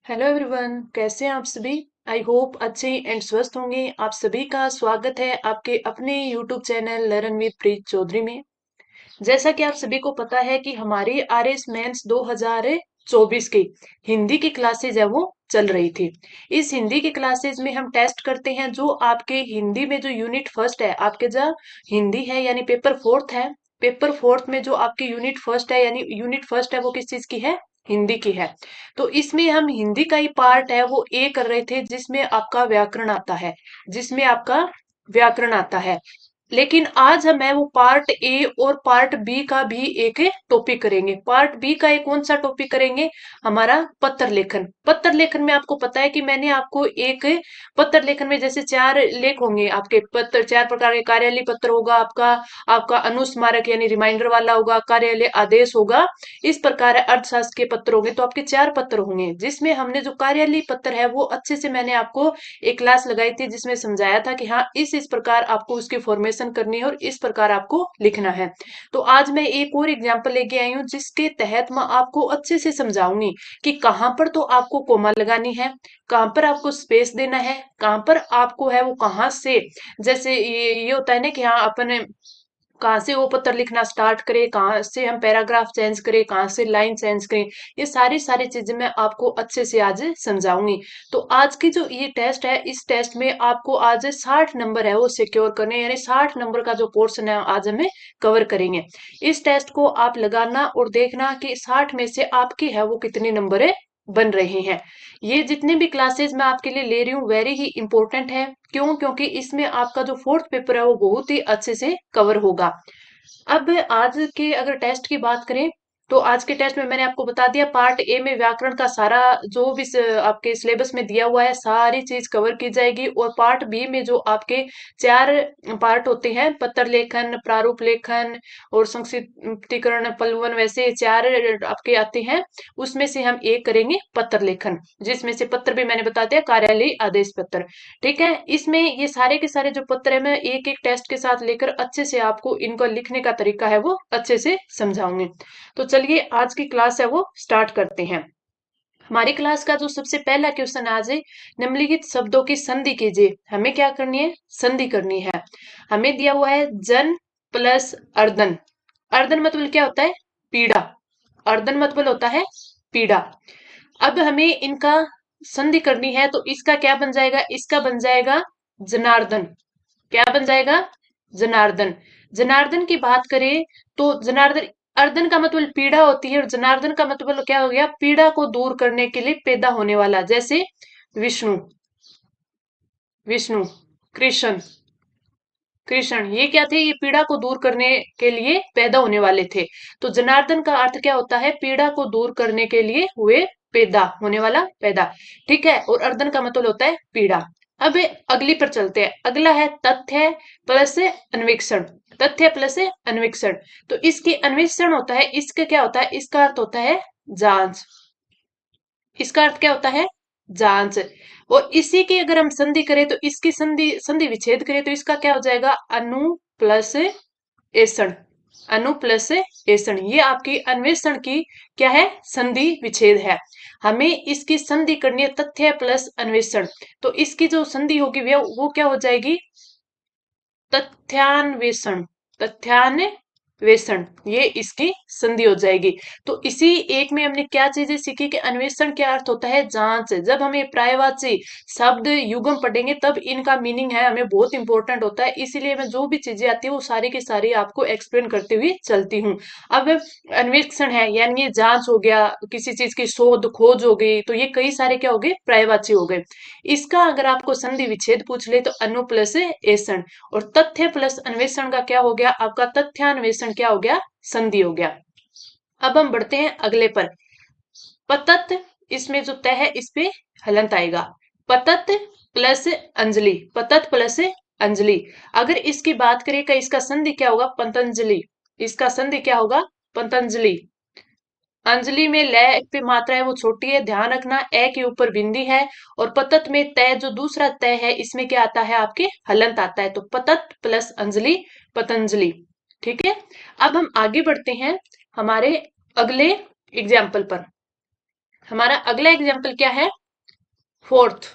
Hello everyone, कैसे हैं आप सभी। आई होप अच्छे एंड स्वस्थ होंगे। आप सभी का स्वागत है आपके अपने यूट्यूब चैनल लर्न विद प्रीत चौधरी में। जैसा कि आप सभी को पता है कि हमारी आर एस मेंस 2024 की हिंदी की क्लासेज है वो चल रही थी। इस हिंदी की क्लासेज में हम टेस्ट करते हैं जो आपके हिंदी में जो यूनिट फर्स्ट है, आपके जो हिंदी है यानी पेपर फोर्थ है। पेपर फोर्थ में जो आपकी यूनिट फर्स्ट है यानी यूनिट फर्स्ट है वो किस चीज की है, हिंदी की है। तो इसमें हम हिंदी का ही पार्ट है वो ए कर रहे थे, जिसमें आपका व्याकरण आता है, जिसमें आपका व्याकरण आता है। लेकिन आज हम है वो पार्ट ए और पार्ट बी का भी एक टॉपिक करेंगे। पार्ट बी का एक कौन सा टॉपिक करेंगे, हमारा पत्र लेखन। पत्र लेखन में आपको पता है कि मैंने आपको एक पत्र लेखन में जैसे चार लेख होंगे आपके पत्र, चार प्रकार के कार्यालय पत्र होगा आपका, आपका अनुस्मारक यानी रिमाइंडर वाला होगा, कार्यालय आदेश होगा, इस प्रकार अर्थशास्त्र के पत्र होंगे। तो आपके चार पत्र होंगे, जिसमें हमने जो कार्यालय पत्र है वो अच्छे से मैंने आपको एक क्लास लगाई थी जिसमें समझाया था कि हाँ इस प्रकार आपको उसकी फॉर्मेशन करनी है और इस प्रकार आपको लिखना है। तो आज मैं एक और एग्जांपल लेके आई हूँ जिसके तहत मैं आपको अच्छे से समझाऊंगी कि कहाँ पर तो आपको कोमा लगानी है, कहाँ पर आपको स्पेस देना है, कहाँ पर आपको है वो कहाँ से, जैसे ये होता है ना कि हाँ अपन कहाँ से वो पत्र लिखना स्टार्ट करें, कहाँ से हम पैराग्राफ चेंज करें, कहाँ से लाइन चेंज करें, ये सारी सारी चीजें मैं आपको अच्छे से आज समझाऊंगी। तो आज की जो ये टेस्ट है, इस टेस्ट में आपको आज 60 नंबर है वो सिक्योर करने हैं, यानी 60 नंबर का जो पोर्शन है आज हमें कवर करेंगे। इस टेस्ट को आप लगाना और देखना कि 60 में से आपकी है वो कितने नंबर है बन रहे हैं। ये जितने भी क्लासेस मैं आपके लिए ले रही हूँ वेरी ही इंपॉर्टेंट है। क्यों? क्योंकि इसमें आपका जो फोर्थ पेपर है वो बहुत ही अच्छे से कवर होगा। अब आज के अगर टेस्ट की बात करें तो आज के टेस्ट में मैंने आपको बता दिया, पार्ट ए में व्याकरण का सारा जो भी आपके सिलेबस में दिया हुआ है सारी चीज कवर की जाएगी। और पार्ट बी में जो आपके चार पार्ट होते हैं, पत्र लेखन, प्रारूप लेखन और संक्षिप्तीकरण, पलवन, वैसे चार आपके आते हैं। उसमें से हम एक करेंगे पत्र लेखन, जिसमें से पत्र भी मैंने बता दिया कार्यालय आदेश पत्र। ठीक है, इसमें ये सारे के सारे जो पत्र है मैं एक एक टेस्ट के साथ लेकर अच्छे से आपको इनको लिखने का तरीका है वो अच्छे से समझाऊंगी। तो चलिए आज की क्लास है वो स्टार्ट करते हैं। हमारी क्लास का जो सबसे पहला क्वेश्चन आज है, निम्नलिखित शब्दों की संधि कीजिए। हमें क्या करनी है, संधि करनी है। हमें दिया हुआ है जन प्लस अर्दन। अर्दन मतलब क्या होता है, पीड़ा। अर्दन मतलब होता है पीड़ा। अब हमें इनका संधि करनी है तो इसका क्या बन जाएगा, इसका बन जाएगा जनार्दन। क्या बन जाएगा, जनार्दन। जनार्दन की बात करें तो जनार्दन, अर्दन का मतलब पीड़ा होती है और जनार्दन का मतलब क्या हो गया, पीड़ा को दूर करने के लिए पैदा होने वाला। जैसे विष्णु, विष्णु, कृष्ण, कृष्ण, ये क्या थे, ये पीड़ा को दूर करने के लिए पैदा होने वाले थे। तो जनार्दन का अर्थ क्या होता है, पीड़ा को दूर करने के लिए हुए पैदा, होने वाला पैदा। ठीक है, और अर्दन का मतलब होता है पीड़ा। अब अगली पर चलते हैं। अगला है तथ्य प्लस अन्वेषण। तथ्य प्लस अन्वेषण। तो इसकी अन्वेषण होता है, इसका क्या होता है, इसका अर्थ होता है जांच। इसका अर्थ क्या होता है, जांच। और इसी की अगर हम संधि करें तो इसकी संधि संधि विच्छेद करें तो इसका क्या हो जाएगा, अनु प्लस एषण। अनु प्लस एषण, ये आपकी अन्वेषण की क्या है, संधि विच्छेद है। हमें इसकी संधि करनी है तथ्य प्लस अन्वेषण। तो इसकी जो संधि होगी वो क्या हो जाएगी, तथ्यान्वेषण। तथ्यान्वेषण, ये इसकी संधि हो जाएगी। तो इसी एक में हमने क्या चीजें सीखी कि अन्वेषण क्या अर्थ होता है, जांच। जब हमें पर्यायवाची शब्द युग्म पढ़ेंगे तब इनका मीनिंग है हमें बहुत इंपॉर्टेंट होता है। इसीलिए मैं जो भी चीजें आती है वो सारी की सारी आपको एक्सप्लेन करते हुए चलती हूँ। अब अन्वेषण है यानी ये जांच हो गया, किसी चीज की शोध खोज हो गई, तो ये कई सारे क्या हो गए, पर्यायवाची हो गए। इसका अगर आपको संधि विच्छेद पूछ ले तो अनु प्लस एषण। और तथ्य प्लस अन्वेषण का क्या हो गया, आपका तथ्यान्वेषण क्या हो गया, संधि हो गया। अब हम बढ़ते हैं अगले पर। पतत, इसमें जो तय है इस पे हलंत आएगा। पतत प्लस अंजलि, पतत प्लस अंजलि। अगर इसकी बात करें का इसका संधि क्या होगा, पतंजलि। इसका संधि क्या होगा, पतंजलि। अंजलि में ल पे मात्रा है वो छोटी है, ध्यान रखना, ए के ऊपर बिंदी है। और पतत में तय, जो दूसरा तय है इसमें क्या आता है, आपके हलंत आता है। तो पतत प्लस अंजलि, पतंजलि। ठीक है, अब हम आगे बढ़ते हैं हमारे अगले एग्जाम्पल पर। हमारा अगला एग्जाम्पल क्या है? फोर्थ।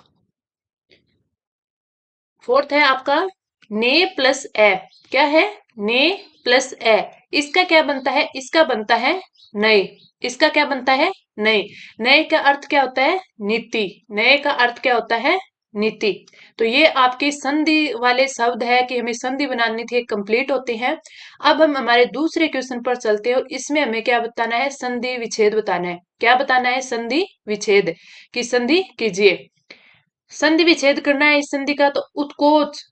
फोर्थ है आपका ने प्लस ए। क्या है? ने प्लस ए। इसका क्या बनता है? इसका बनता है नए। इसका क्या बनता है? नए। नए का अर्थ क्या होता है? नीति। नए का अर्थ क्या होता है? नीति। तो ये आपके संधि वाले शब्द है कि हमें संधि बनानी थी, कंप्लीट होते हैं। अब हम हमारे दूसरे क्वेश्चन पर चलते हैं और इसमें हमें क्या बताना है? संधि विच्छेद बताना है। क्या बताना है? संधि विच्छेद की संधि कीजिए। संधि विच्छेद करना है इस संधि का, तो उत्कोच।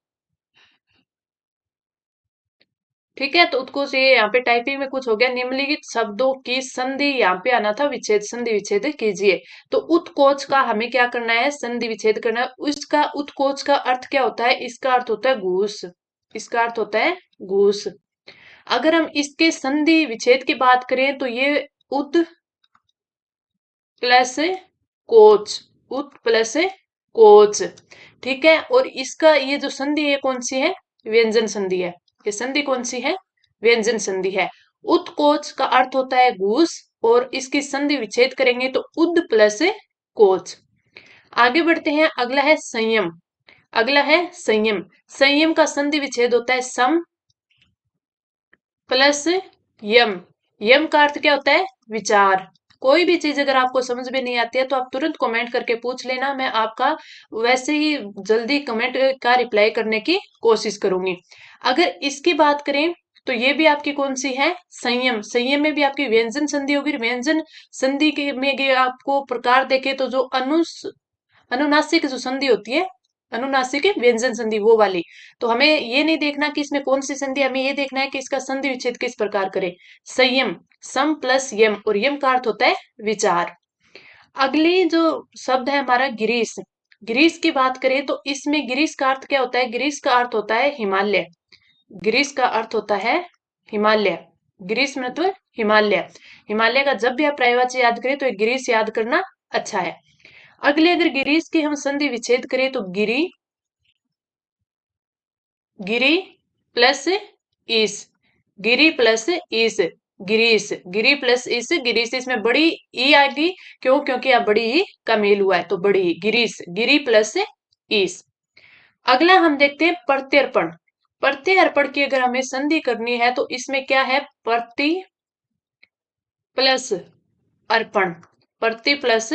ठीक है, तो उत्कोच ये यहाँ पे टाइपिंग में कुछ हो गया। निम्नलिखित शब्दों की संधि यहाँ पे आना था, विच्छेद। संधि विच्छेद कीजिए। तो उत्कोच का हमें क्या करना है? संधि विच्छेद करना है। उसका उत्कोच का अर्थ क्या होता है? इसका अर्थ होता है घूस। इसका अर्थ होता है घूस। अगर हम इसके संधि विच्छेद की बात करें तो ये उद प्लस कोच। उत प्लस कोच। ठीक है, और इसका ये जो संधि है कौन सी है? व्यंजन संधि है। ये संधि कौन सी है? व्यंजन संधि है। उत्कोच का अर्थ होता है घूस, और इसकी संधि विच्छेद करेंगे तो उद प्लस कोच। आगे बढ़ते हैं, अगला है संयम। अगला है संयम। संयम का संधि विच्छेद होता है सम प्लस यम। यम का अर्थ क्या होता है? विचार। कोई भी चीज अगर आपको समझ में नहीं आती है तो आप तुरंत कमेंट करके पूछ लेना, मैं आपका वैसे ही जल्दी कमेंट का रिप्लाई करने की कोशिश करूंगी। अगर इसकी बात करें तो ये भी आपकी कौन सी है? संयम। संयम में भी आपकी व्यंजन संधि होगी। व्यंजन संधि के में अगर आपको प्रकार देखे तो जो अनुनासिक जो संधि होती है, अनुनासिक व्यंजन संधि वो वाली। तो हमें ये नहीं देखना कि इसमें कौन सी संधि, हमें ये देखना है कि इसका संधि विच्छेद किस प्रकार करें। संयम, सम प्लस यम, और यम का अर्थ होता है विचार। अगली जो शब्द है हमारा गिरीश। गिरीश की बात करें तो इसमें गिरीश का अर्थ क्या होता है? गिरीश का अर्थ होता है हिमालय। गिरीश का अर्थ होता है हिमालय। गिरीश मतलब हिमालय। हिमालय का जब भी आप पर्यायवाची याद करें तो गिरीश याद करना अच्छा है। अगले अगर गिरीश की हम संधि विच्छेद करें तो गिरी, गिरी प्लस ईस। गिरी प्लस ईस, गिरीश। गिरी प्लस ईस, गिरीश। इसमें बड़ी ई आएगी। क्यों? क्योंकि अब बड़ी ई का मेल हुआ है, तो बड़ी ई, गिरीश। गिरी प्लस ईस। अगला हम देखते हैं प्रत्यर्पण। प्रत्यर्पण की अगर हमें संधि करनी है तो इसमें क्या है? प्रति प्लस अर्पण। प्रति प्लस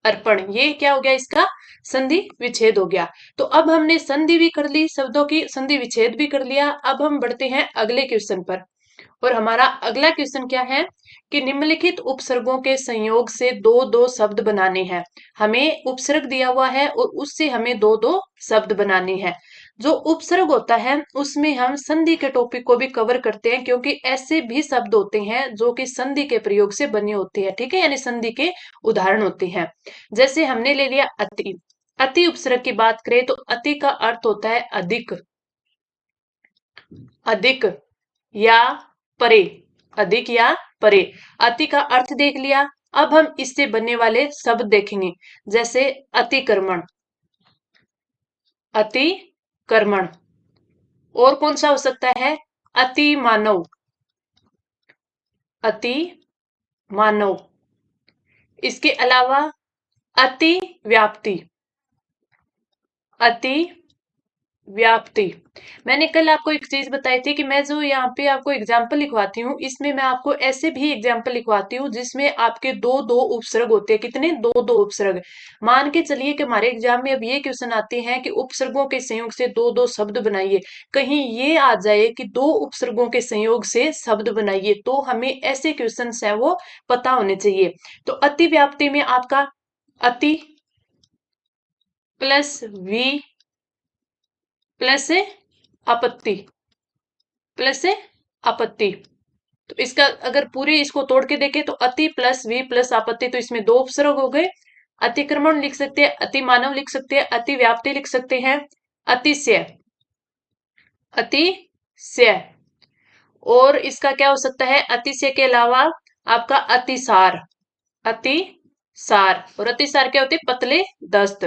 अर्पण, ये क्या हो गया? इसका संधि विच्छेद हो गया। तो अब हमने संधि भी कर ली, शब्दों की संधि विच्छेद भी कर लिया। अब हम बढ़ते हैं अगले क्वेश्चन पर, और हमारा अगला क्वेश्चन क्या है कि निम्नलिखित उपसर्गों के संयोग से दो दो शब्द बनाने हैं। हमें उपसर्ग दिया हुआ है और उससे हमें दो दो शब्द बनाने हैं। जो उपसर्ग होता है उसमें हम संधि के टॉपिक को भी कवर करते हैं, क्योंकि ऐसे भी शब्द होते हैं जो कि संधि के प्रयोग से बने होते हैं। ठीक है, यानी संधि के उदाहरण होते हैं। जैसे हमने ले लिया अति। अति उपसर्ग की बात करें तो अति का अर्थ होता है अधिक। अधिक या परे। अधिक या परे। अति का अर्थ देख लिया। अब हम इससे बनने वाले शब्द देखेंगे। जैसे अतिक्रमण। अतिक्रमण। और कौन सा हो सकता है? अति मानव। अति मानव। इसके अलावा अति व्याप्ति। अति व्याप्ति। मैंने कल आपको एक चीज बताई थी कि मैं जो यहाँ पे आपको एग्जाम्पल लिखवाती हूँ, इसमें मैं आपको ऐसे भी एग्जाम्पल लिखवाती हूँ जिसमें आपके दो दो उपसर्ग होते हैं। कितने? दो दो उपसर्ग। मान के चलिए कि हमारे एग्जाम में अब ये क्वेश्चन आते हैं कि उपसर्गों के संयोग से दो दो शब्द बनाइए। कहीं ये आ जाए कि दो उपसर्गों के संयोग से शब्द बनाइए, तो हमें ऐसे क्वेश्चन है वो पता होने चाहिए। तो अति व्याप्ति में आपका अति प्लस वी प्लस आपत्ति। प्लस आपत्ति। तो इसका अगर पूरे इसको तोड़ के देखें तो अति प्लस वी प्लस आपत्ति, तो इसमें दो उपसर्ग हो गए। अतिक्रमण लिख सकते हैं, अति मानव लिख सकते हैं, अति व्याप्ति लिख सकते हैं, अतिशय। अतिशय। और इसका क्या हो सकता है? अतिशय के अलावा आपका अतिसार। अतिसार। और अतिसार क्या होते हैं? पतले दस्त।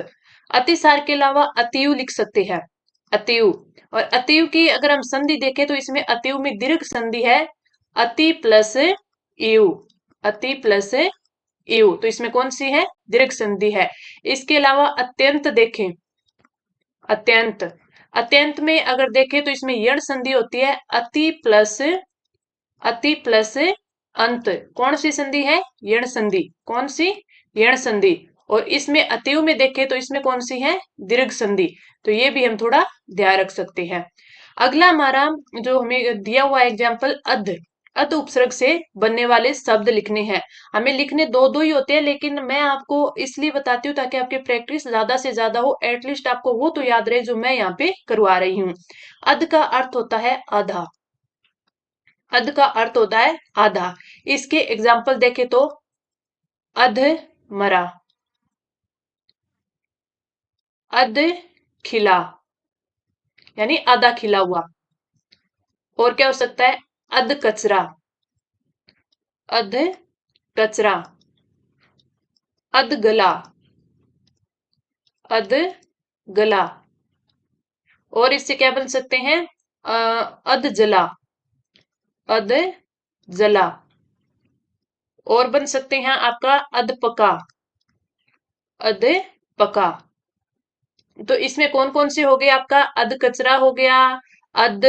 अतिसार के अलावा अतियु लिख सकते हैं। अतियु। और अतियु की अगर हम संधि देखें तो इसमें अतियु में दीर्घ संधि है। अति प्लस यु। अति प्लस इव, तो इसमें कौन सी है? दीर्घ संधि है। इसके अलावा अत्यंत देखें, अत्यंत, अत्यंत में अगर देखें तो इसमें यण संधि होती है, अति प्लस अंत। कौन सी संधि है? यण संधि। कौन सी? यण संधि। और इसमें अतिव में देखें तो इसमें कौन सी है? दीर्घ संधि। तो ये भी हम थोड़ा ध्यान रख सकते हैं। अगला हमारा जो हमें दिया हुआ एग्जाम्पल अध, अध उपसर्ग से बनने वाले शब्द लिखने हैं। हमें लिखने दो दो ही होते हैं, लेकिन मैं आपको इसलिए बताती हूँ ताकि आपकी प्रैक्टिस ज्यादा से ज्यादा हो, एटलीस्ट आपको वो तो याद रहे जो मैं यहाँ पे करवा रही हूँ। अध का अर्थ होता है आधा, अध का अर्थ होता है आधा। इसके एग्जाम्पल देखें तो अध मरा, अध खिला, यानी आधा खिला हुआ। और क्या हो सकता है? अध कचरा, अध कचरा, अध गला, अध गला। और इससे क्या बन सकते हैं? अध जला, अध जला। और बन सकते हैं आपका अध पका, अध पका। तो इसमें कौन कौन से हो गए? आपका अध कचरा हो गया, अध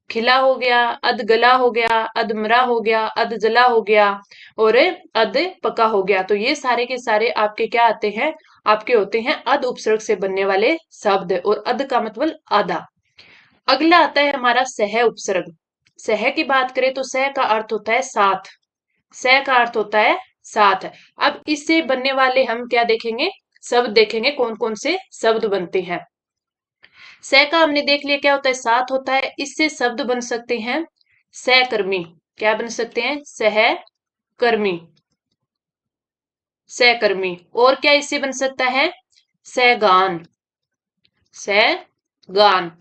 खिला हो गया, अध गला हो गया, अध मरा हो गया, अध जला हो गया, और अध पका हो गया। तो ये सारे के सारे आपके क्या आते हैं? आपके होते हैं अध उपसर्ग से बनने वाले शब्द, और अध का मतलब आधा। अगला आता है हमारा सह उपसर्ग। सह की बात करें तो सह का अर्थ होता है साथ, सह का अर्थ होता है साथ। अब इससे बनने वाले हम क्या देखेंगे? शब्द देखेंगे, कौन कौन से शब्द बनते हैं। सह का हमने देख लिया क्या होता है? साथ होता है। इससे शब्द बन सकते हैं सहकर्मी। क्या बन सकते हैं? सहकर्मी, सहकर्मी। और क्या इससे बन सकता है? सहगान, सहगान।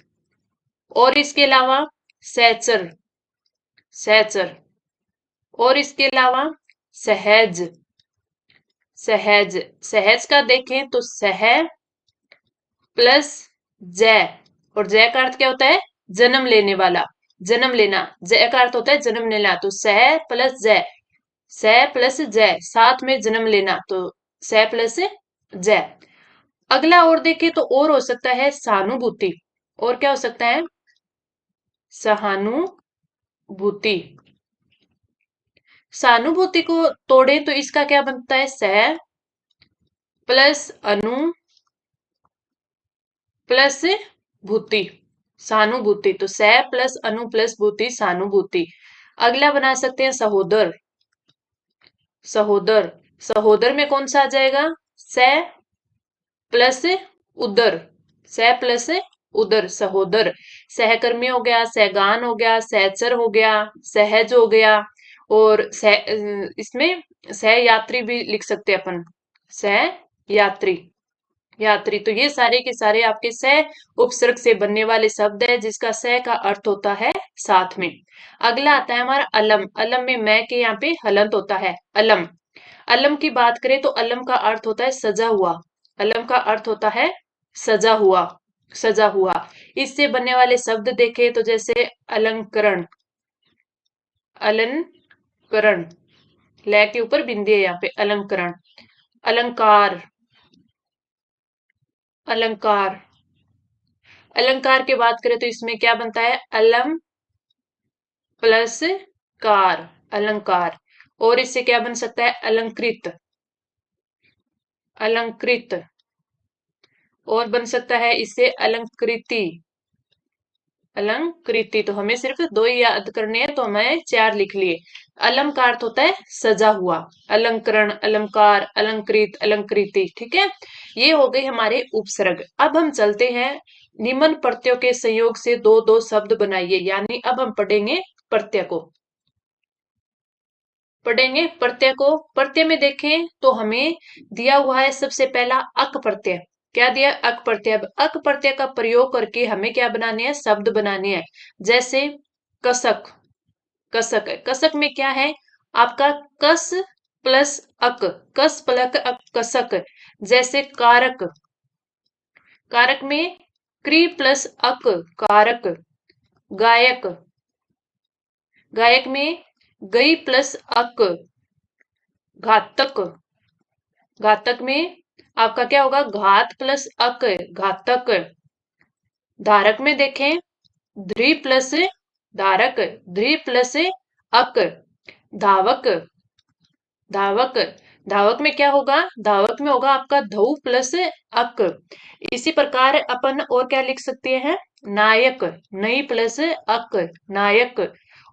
और इसके अलावा सहचर, सहचर। और इसके अलावा सहज, सहज। सहज का देखें तो सह प्लस जय, और जय का अर्थ क्या होता है? जन्म लेने वाला, जन्म लेना। जय का अर्थ होता है जन्म लेना, तो सह प्लस जय, सह प्लस जय, साथ में जन्म लेना, तो सह प्लस जय। अगला और देखें तो और हो सकता है सहानुभूति। और क्या हो सकता है? सहानुभूति। सहानुभूति को तोड़े तो इसका क्या बनता है? सह प्लस अनु प्लस भूति, सहानुभूति। तो सह प्लस अनु प्लस भूति, सहानुभूति। अगला बना सकते हैं सहोदर, सहोदर। सहोदर में कौन सा आ जाएगा? सह प्लस उदर, सह प्लस उदर, सहोदर। सहकर्मी हो गया, सहगान हो गया, सहचर हो गया, सहज हो गया, और इसमें सहयात्री भी लिख सकते हैं अपन, सहयात्री, यात्री। तो ये सारे के सारे आपके सह उपसर्ग से बनने वाले शब्द है, जिसका सह का अर्थ होता है साथ में। अगला आता है हमारा अलम। अलम में मैं के यहाँ पे हलंत होता है, अलम। अलम की बात करें तो अलम का अर्थ होता है सजा हुआ, अलम का अर्थ होता है सजा हुआ, सजा हुआ। इससे बनने वाले शब्द देखें तो जैसे अलंकरण, अलंकरण, ल के ऊपर बिंदी है यहाँ पे, अलंकरण। अलंकार, अलंकार। अलंकार की बात करें तो इसमें क्या बनता है? अलम प्लस कार, अलंकार। और इससे क्या बन सकता है? अलंकृत, अलंकृत। और बन सकता है इससे अलंकृति, अलंकृति। तो हमें सिर्फ दो ही याद करने हैं, तो हमें चार लिख लिए। अलम का अर्थ होता है सजा हुआ, अलंकरण, अलंकार, अलंकृत, अलंकृति। ठीक है, ये हो गई हमारे उपसर्ग। अब हम चलते हैं निम्न प्रत्ययों के संयोग से दो दो शब्द बनाइए, यानी अब हम पढ़ेंगे प्रत्यय को, पढ़ेंगे प्रत्यय को। प्रत्यय में देखें तो हमें दिया हुआ है सबसे पहला अक प्रत्यय। क्या दिया? अक प्रत्यय। अब अक प्रत्यय का प्रयोग करके हमें क्या बनाने हैं? शब्द बनाने हैं। जैसे कसक, कसक। कसक में क्या है? आपका कस प्लस अक, कस प्लस अक, कसक। जैसे कारक, कारक में क्री प्लस अक, कारक। गायक, गायक में गई प्लस अक, घातक। घातक में आपका क्या होगा, घात प्लस अक, घातक। धारक में देखें, ध्री प्लस धारक, ध्री प्लस अक, धावक। धावक, धावक में क्या होगा, धावक में होगा आपका धऊ प्लस अक। इसी प्रकार अपन और क्या लिख सकते हैं, नायक, नई प्लस अक, नायक।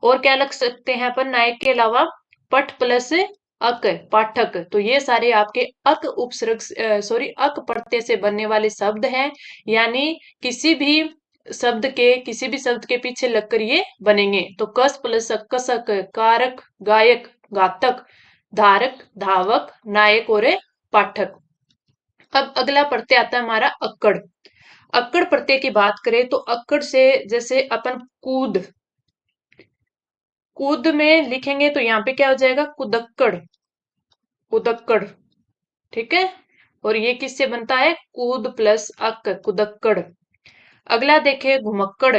और क्या लिख सकते हैं अपन नायक के अलावा, पठ प्लस अक, पाठक। तो ये सारे आपके अक उपसर्ग, सॉरी, अक प्रत्यय से बनने वाले शब्द हैं। यानी किसी भी किसी भी शब्द के पीछे लगकर ये बनेंगे। तो कस प्लस अक, कसक, कारक, गायक, घातक, धारक, धावक, नायक और पाठक। अब अगला प्रत्यय आता है हमारा अक्कड़। अक्कड़ प्रत्यय की बात करें तो अक्कड़ से जैसे अपन कूद, कूद में लिखेंगे तो यहाँ पे क्या हो जाएगा, कुदक्कड़, कुदक्कड़। ठीक है। और ये किससे बनता है, कूद प्लस अक, कुदक्कड़। अगला देखे घुमक्कड़,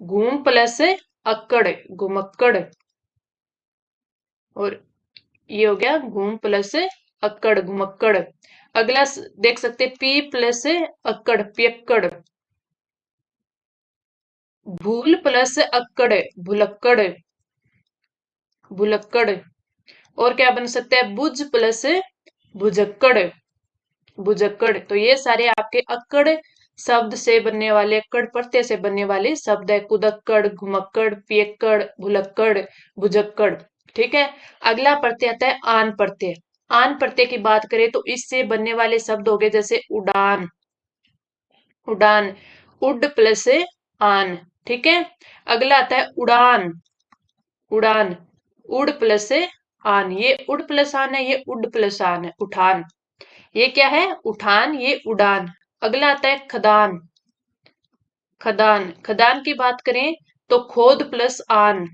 घूम प्लस अक्कड़, घुमक्कड़। और ये हो गया घूम प्लस अक्कड़, घुमक्कड़। अगला देख सकते पी प्लस अक्कड़, पियक्कड़। भूल प्लस अक्कड़, भुलक्कड़, भुलक्कड़। और क्या बन सकता है, बुझ प्लस भुजक्कड़, भुजक्कड़। तो ये सारे आपके अक्कड़ शब्द से बनने वाले, अक्कड़ प्रत्यय से बनने वाले शब्द है। कुदक्कड़, घुमक्कड़, पियक्कड़, भुलक्कड़, भुजक्कड़। ठीक है। अगला प्रत्यय आता है आन प्रत्यय। आन प्रत्यय की बात करें तो इससे बनने वाले शब्द हो गए जैसे उड़ान, उड़ान, उड प्लस आन। ठीक है। अगला आता है उड़ान, उड़ान, उड़ प्लस आन। ये उड़ प्लस आन है, ये उड प्लस आन है, उठान। ये क्या है, उठान, ये उड़ान। अगला आता है खदान, खदान। खदान की बात करें तो खोद प्लस आन,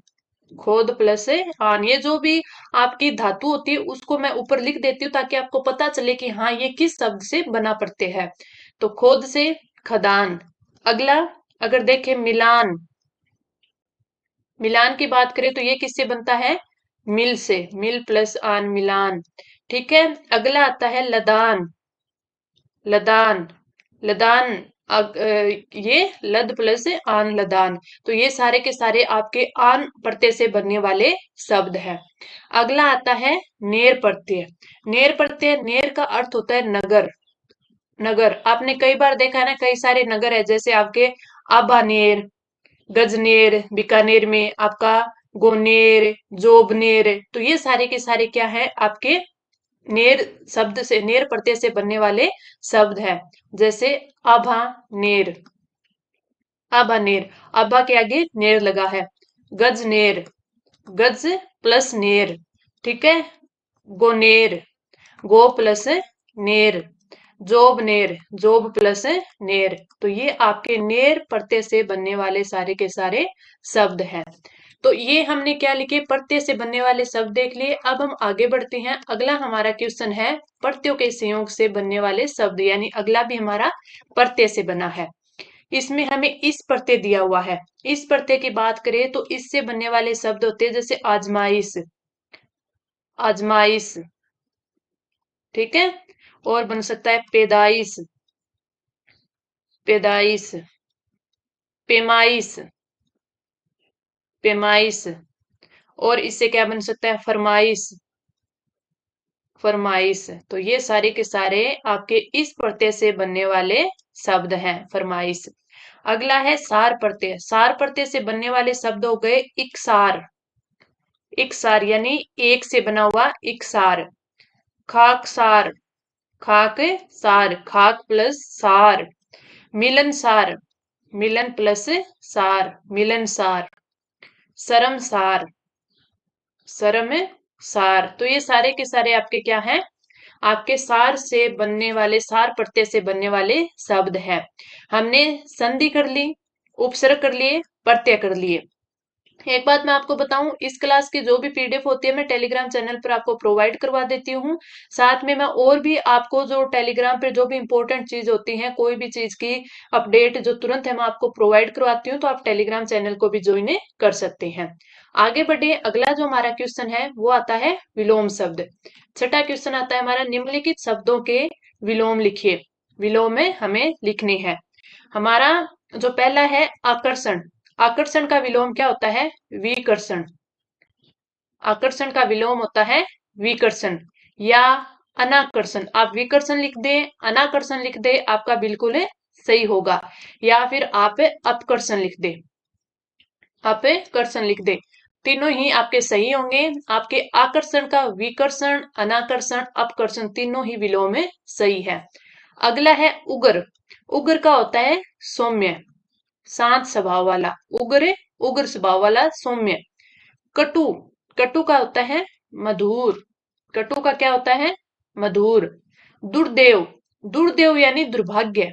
खोद प्लस आन। ये जो भी आपकी धातु होती है उसको मैं ऊपर लिख देती हूँ ताकि आपको पता चले कि हाँ ये किस शब्द से बना पड़ते हैं। तो खोद से खदान। अगला अगर देखें मिलान, मिलान की बात करें तो ये किससे बनता है, मिल से, मिल प्लस आन, मिलान। ठीक है। अगला आता है लदान, लदान, लदान। ये लद प्लस आन, लदान। तो ये सारे के सारे आपके आन प्रत्यय से बनने वाले शब्द हैं। अगला आता है नेर प्रत्यय। नेर प्रत्यय, नेर का अर्थ होता है नगर, नगर। आपने कई बार देखा है ना, कई सारे नगर है जैसे आपके आबानेर, गजनेर, बीकानेर में आपका गोनेर, जोबनेर। तो ये सारे के सारे क्या है आपके नेर शब्द से, नेर प्रत्यय से बनने वाले शब्द है। जैसे आभा नेर, आभा नेर, आभा के आगे नेर लगा है। गजनेर, गज प्लस नेर। ठीक है। गोनेर, गो प्लस नेर। जोबनेर, जोब प्लस नेर। तो ये आपके नेर प्रत्यय से बनने वाले सारे के सारे शब्द हैं। तो ये हमने क्या लिखे, प्रत्यय से बनने वाले शब्द देख लिए। अब हम आगे बढ़ते हैं। अगला हमारा क्वेश्चन है प्रत्ययों के संयोग से बनने वाले शब्द, यानी अगला भी हमारा प्रत्यय से बना है। इसमें हमें इस प्रत्यय दिया हुआ है। इस प्रत्यय की बात करें तो इससे बनने वाले शब्द होते हैं जैसे आजमाइश, आजमाइश। ठीक है। और बन सकता है पैदाइश, पैदाइश, पेमाइश, पेमाइश। और इससे क्या बन सकता है, फरमाइश, फरमाइश। तो ये सारे के सारे आपके इस प्रत्यय से बनने वाले शब्द हैं, फरमाइश। अगला है सार प्रत्यय। सार प्रत्यय से बनने वाले शब्द हो गए इकसार, इकसार यानी एक से बना हुआ इकसार। खाकसार, खाक सार, खाक प्लस सार। मिलनसार, मिलन प्लस सार, मिलनसार। शर्मसार, शर्म सार। तो ये सारे के सारे आपके क्या हैं, आपके सार से बनने वाले, सार प्रत्यय से बनने वाले शब्द हैं। हमने संधि कर ली, उपसर्ग कर लिए, प्रत्यय कर लिए। एक बात मैं आपको बताऊं, इस क्लास की जो भी पीडीएफ होती है मैं टेलीग्राम चैनल पर आपको प्रोवाइड करवा देती हूँ। साथ में मैं और भी आपको जो टेलीग्राम पे जो भी इंपॉर्टेंट चीज होती है, कोई भी चीज की अपडेट जो तुरंत है मैं आपको प्रोवाइड करवाती हूँ, तो आप टेलीग्राम चैनल को भी ज्वाइन कर सकते हैं। आगे बढ़े, अगला जो हमारा क्वेश्चन है वो आता है विलोम शब्द। छठा क्वेश्चन आता है हमारा, निम्नलिखित शब्दों के विलोम लिखिए। विलोम में हमें लिखने हैं। हमारा जो पहला है आकर्षण। आकर्षण का विलोम क्या होता है? विकर्षण। आकर्षण का विलोम होता है विकर्षण या अनाकर्षण। आप विकर्षण लिख दे, अनाकर्षण लिख दे, आपका बिल्कुल सही होगा। या फिर आप अपकर्षण लिख दे, अपकर्षण लिख दे, तीनों ही आपके सही होंगे। आपके आकर्षण का विकर्षण, अनाकर्षण, अपकर्षण तीनों ही विलोम में सही है। अगला है उग्र। उग्र का होता है सौम्य, शांत स्वभाव वाला। उग्र, उग्र स्वभाव वाला, सौम्य। कटु, कटु का होता है मधुर। कटु का क्या होता है? मधुर। दुर्देव, दुर्देव यानी दुर्भाग्य।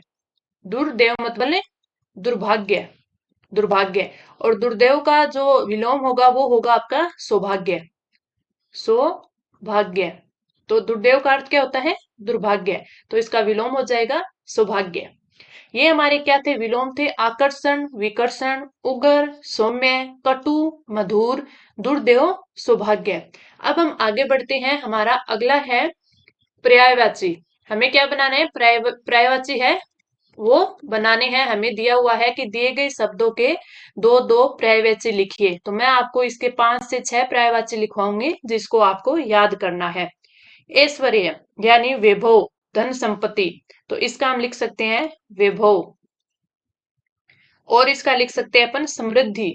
दुर्देव मतलब दुर्भाग्य, दुर्भाग्य। और दुर्देव का जो विलोम होगा वो होगा आपका सौभाग्य, सौभाग्य। तो दुर्देव का अर्थ क्या होता है? दुर्भाग्य। तो इसका विलोम हो जाएगा सौभाग्य। ये हमारे क्या थे? विलोम थे। आकर्षण, विकर्षण, उग्र, सौम्य, कटु, मधुर, दुर्देव, सौभाग्य। अब हम आगे बढ़ते हैं। हमारा अगला है पर्यायवाची। हमें क्या बनाना है? पर्यायवाची है वो बनाने हैं। हमें दिया हुआ है कि दिए गए शब्दों के दो दो पर्यायवाची लिखिए। तो मैं आपको इसके 5 से 6 पर्यायवाची लिखवाऊंगी जिसको आपको याद करना है। ऐश्वर्य यानी वैभव, धन संपत्ति, तो इसका हम लिख सकते हैं वैभव। और इसका लिख सकते हैं अपन समृद्धि,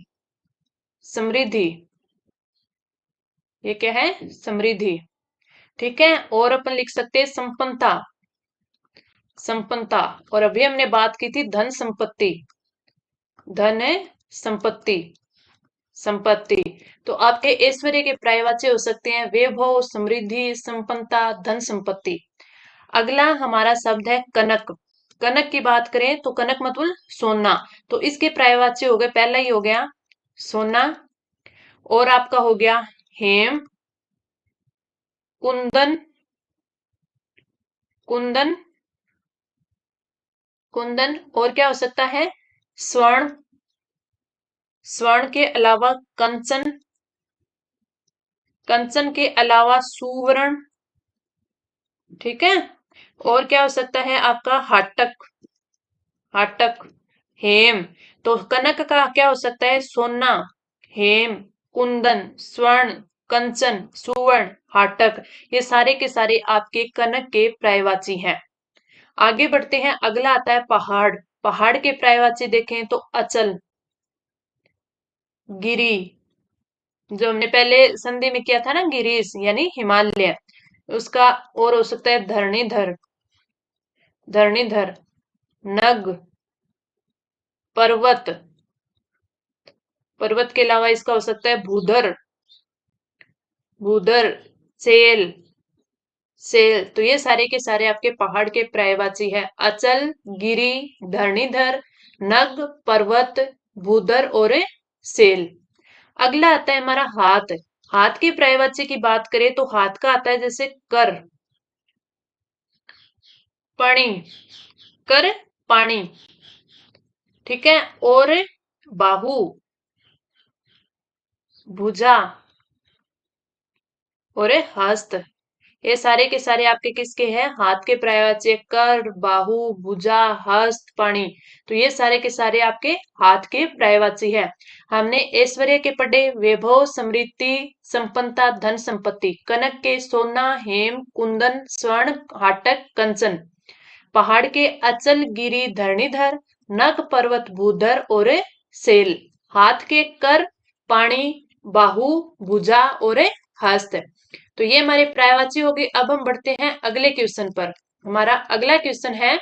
समृद्धि। ये क्या है? समृद्धि। ठीक है। और अपन लिख सकते हैं संपन्नता, संपन्नता। और अभी हमने बात की थी धन संपत्ति, धन है संपत्ति, संपत्ति। तो आपके ऐश्वर्य के पर्यायवाची हो सकते हैं वैभव, समृद्धि, संपन्नता, धन संपत्ति। अगला हमारा शब्द है कनक। कनक की बात करें तो कनक मतलब सोना। तो इसके पर्यायवाची हो गए, पहला ही हो गया सोना, और आपका हो गया हेम, कुंदन, कुंदन, कुंदन। और क्या हो सकता है? स्वर्ण, स्वर्ण के अलावा कंचन, कंचन के अलावा सुवर्ण। ठीक है। और क्या हो सकता है आपका? हाटक, हाटक, हेम। तो कनक का क्या हो सकता है? सोना, हेम, कुंदन, स्वर्ण, कंचन, सुवर्ण, हाटक। ये सारे के सारे आपके कनक के पर्यायवाची हैं। आगे बढ़ते हैं। अगला आता है पहाड़। पहाड़ के पर्यायवाची देखें तो अचल, गिरी, जो हमने पहले संधि में किया था ना, गिरीश यानी हिमालय, उसका। और हो सकता है धरणीधर, धरणीधर, नग, पर्वत, पर्वत के अलावा इसका हो सकता है भूधर, भूधर, सेल, सेल। तो ये सारे के सारे आपके पहाड़ के पर्यायवाची है। अचल, गिरी, धरणीधर, नग, पर्वत, भूधर और सेल। अगला आता है हमारा हाथ। हाथ के पर्यायवाची की बात करें तो हाथ का आता है जैसे कर, पानी, कर, पानी। ठीक है। और बाहु, भुजा और हस्त। ये सारे के सारे आपके किसके हैं? हाथ के पर्यायवाची। कर, बाहु, भुजा, हस्त, पाणी। तो ये सारे के सारे आपके हाथ के पर्यायवाची है। हमने ऐश्वर्य के पढ़े वैभव, समृद्धि, संपन्नता, धन संपत्ति। कनक के सोना, हेम, कुंदन, स्वर्ण, हाटक, कंचन। पहाड़ के अचल, गिरी, धरणीधर, नग, पर्वत, भूधर और सेल। हाथ के कर, पाणी, बाहु, भुजा और हस्त। तो ये हमारे पर्यायवाची हो गए। अब हम बढ़ते हैं अगले क्वेश्चन पर। हमारा अगला क्वेश्चन है,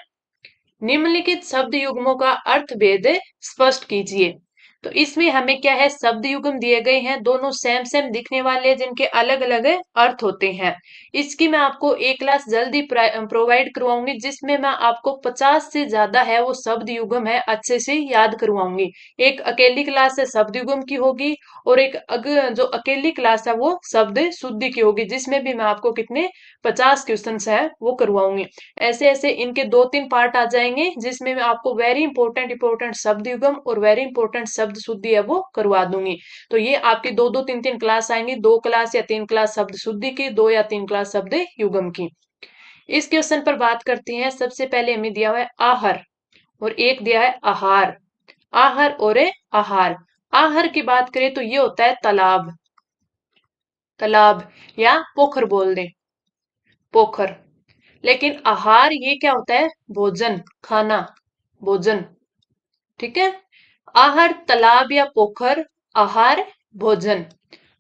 निम्नलिखित शब्द युग्मों का अर्थ भेद स्पष्ट कीजिए। तो इसमें हमें क्या है, शब्द युग्म दिए गए हैं, दोनों सेम सेम दिखने वाले हैं, जिनके अलग अलग अर्थ होते हैं। इसकी मैं आपको एक क्लास जल्दी प्रोवाइड करवाऊंगी, जिसमें मैं आपको 50 से ज्यादा है वो शब्द युग्म है अच्छे से याद करवाऊंगी। एक अकेली क्लास है शब्द युग्म की होगी, और एक जो अकेली क्लास है वो शब्द शुद्धि की होगी, जिसमें भी मैं आपको कितने 50 क्वेश्चन है वो करवाऊंगी। ऐसे ऐसे इनके 2-3 पार्ट आ जाएंगे, जिसमें मैं आपको वेरी इंपॉर्टेंट इंपॉर्टेंट शब्द युग्म और वेरी इंपॉर्टेंट शब्द शुद्धि है वो करवा दूंगी। तो ये आपकी 2-2 3-3 क्लास आएंगी, 2 क्लास या 3 क्लास शब्द शुद्धि की, 2 या 3 क्लास शब्द युग्म की। इस क्वेश्चन पर बात करते हैं। सबसे पहले हमें दिया हुआ है आहर, और एक दिया है आहार। आहर और आहार। आहर की बात करें तो ये होता है तालाब, तालाब या पोखर बोल दें, पोखर। लेकिन आहार ये क्या होता है, भोजन, खाना, भोजन। ठीक है, आहार तालाब या पोखर, आहार भोजन।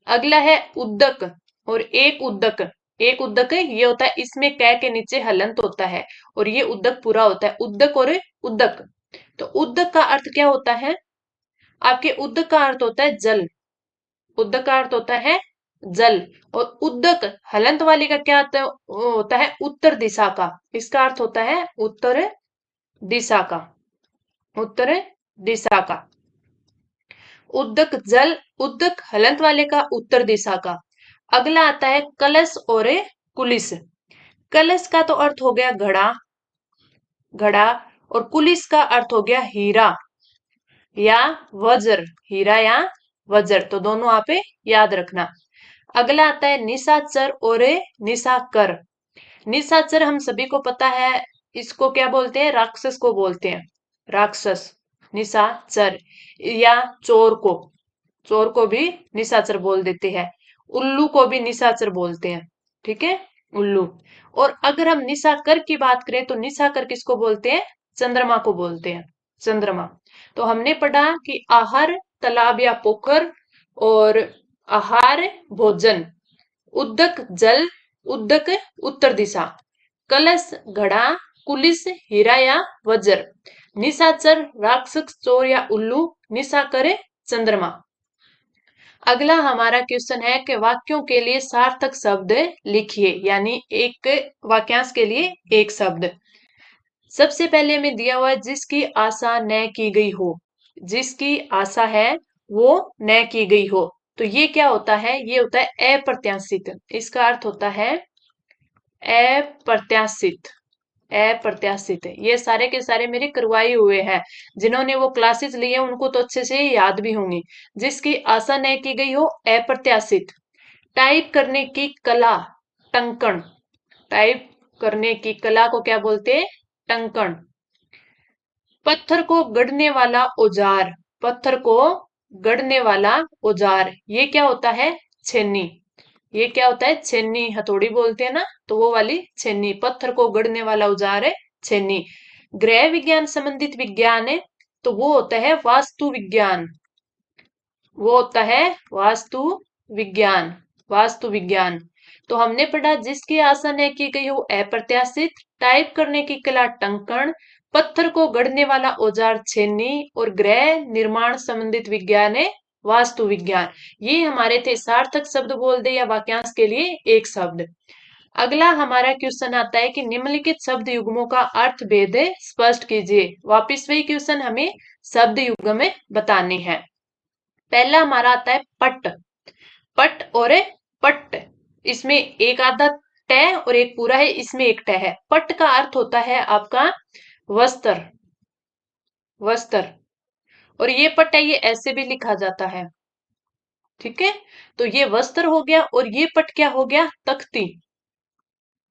अगला है उद्दक, और एक उद्दक। एक उद्दक है ये होता है, इसमें कै के नीचे हलंत होता है, और ये उद्दक पूरा होता है, उद्दक और उद्दक। तो उद्दक का अर्थ क्या होता है, आपके उद्दक का अर्थ होता है जल, उद्दक का अर्थ होता है जल। और उद्दक हलंत वाली का क्या होता है, उत्तर दिशा का। इसका अर्थ होता है उत्तर दिशा का, उत्तर दिशा का। उद्दक जल, उद्दक हलंत वाले का, उत्तर दिशा का। अगला आता है कलश और कुलिस। कलश का तो अर्थ हो गया घड़ा, घड़ा। और कुलिस का अर्थ हो गया हीरा या वज्र, हीरा या वज्र। तो दोनों आप याद रखना। अगला आता है निशाचर और निशाकर। निशाचर हम सभी को पता है, इसको क्या बोलते हैं, राक्षस को बोलते हैं, राक्षस, निशाचर। या चोर को, चोर को भी निशाचर बोल देते हैं। उल्लू को भी निशाचर बोलते हैं, ठीक है, उल्लू। और अगर हम निशाकर की बात करें तो निशाकर किसको बोलते हैं, चंद्रमा को बोलते हैं, चंद्रमा। तो हमने पढ़ा कि आहार तालाब या पोखर, और आहार भोजन, उद्दक जल, उद्दक उत्तर दिशा, कलश घड़ा, कुलिस हीरा या वज्र, निशाचर राक्षस चोर या उल्लू, निशाकर चंद्रमा। अगला हमारा क्वेश्चन है कि वाक्यों के लिए सार्थक शब्द लिखिए, यानी एक वाक्यांश के लिए एक शब्द। सबसे पहले हमें दिया हुआ है जिसकी आशा न की गई हो, जिसकी आशा है वो न की गई हो। तो ये क्या होता है, ये होता है अप्रत्याशित। इसका अर्थ होता है अप्रत्याशित, अप्रत्याशित। ये सारे के सारे मेरे करवाए हुए हैं, जिन्होंने वो क्लासेस लिए उनको तो अच्छे से याद भी होंगी। जिसकी आशा न की गई हो, अप्रत्याशित। टाइप करने की कला, टंकण। टाइप करने की कला को क्या बोलते हैं, टंकण। पत्थर को गढ़ने वाला औजार, पत्थर को गढ़ने वाला औजार, ये क्या होता है, छेनी। ये क्या होता है, छेनी, हथौड़ी बोलते हैं ना, तो वो वाली छेनी। पत्थर को गढ़ने वाला औजार है छेनी। गृह विज्ञान संबंधित विज्ञान है, तो वो होता है वास्तु विज्ञान, वो होता है वास्तु विज्ञान, वास्तु विज्ञान। तो हमने पढ़ा जिसकी आशा न की गई हो अप्रत्याशित, टाइप करने की कला टंकण, पत्थर को गढ़ने वाला औजार छेनी, और गृह निर्माण संबंधित विज्ञान है वास्तु विज्ञान। ये हमारे थे सार्थक शब्द बोल दे या वाक्यांश के लिए एक शब्द। अगला हमारा क्वेश्चन आता है कि निम्नलिखित शब्द युग्मों का अर्थ भेद स्पष्ट कीजिए। वापिस वही क्वेश्चन हमें शब्द युग्म में बताने हैं। पहला हमारा आता है पट, पट और पट्ट। इसमें एक आधा ट और एक पूरा है, इसमें एक ट है। पट का अर्थ होता है आपका वस्त्र, वस्त्र। और ये पट है, ये ऐसे भी लिखा जाता है, ठीक है। तो ये वस्त्र हो गया, और ये पट क्या हो गया, तख्ती,